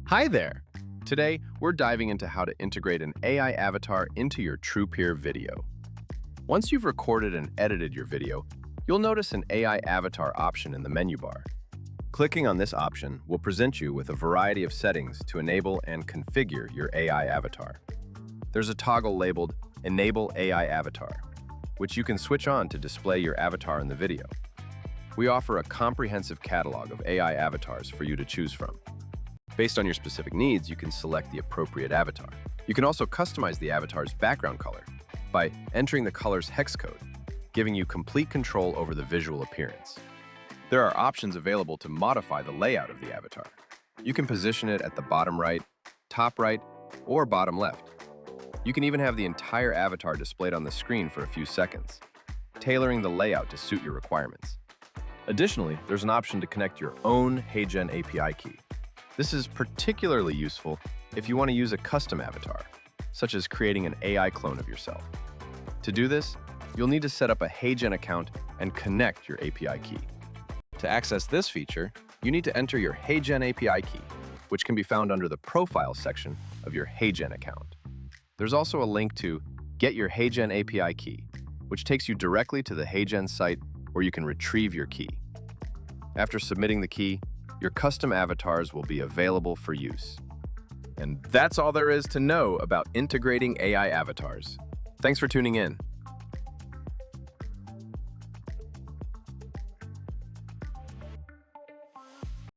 Hi there! Today, we're diving into how to integrate an AI avatar into your Trupeer video. Once you've recorded and edited your video, you'll notice an AI avatar option in the menu bar. Clicking on this option will present you with a variety of settings to enable and configure your AI avatar. There's a toggle labeled Enable AI Avatar, which you can switch on to display your avatar in the video. We offer a comprehensive catalog of AI avatars for you to choose from. Based on your specific needs, you can select the appropriate avatar. You can also customize the avatar's background color by entering the color's hex code, giving you complete control over the visual appearance. There are options available to modify the layout of the avatar. You can position it at the bottom right, top right, or bottom left. You can even have the entire avatar displayed on the screen for a few seconds, tailoring the layout to suit your requirements. Additionally, there's an option to connect your own HeyGen API key. This is particularly useful if you want to use a custom avatar, such as creating an AI clone of yourself. To do this, you'll need to set up a HeyGen account and connect your API key. To access this feature, you need to enter your HeyGen API key, which can be found under the Profile section of your HeyGen account. There's also a link to Get Your HeyGen API Key, which takes you directly to the HeyGen site where you can retrieve your key. After submitting the key, your custom avatars will be available for use. And that's all there is to know about integrating AI avatars. Thanks for tuning in.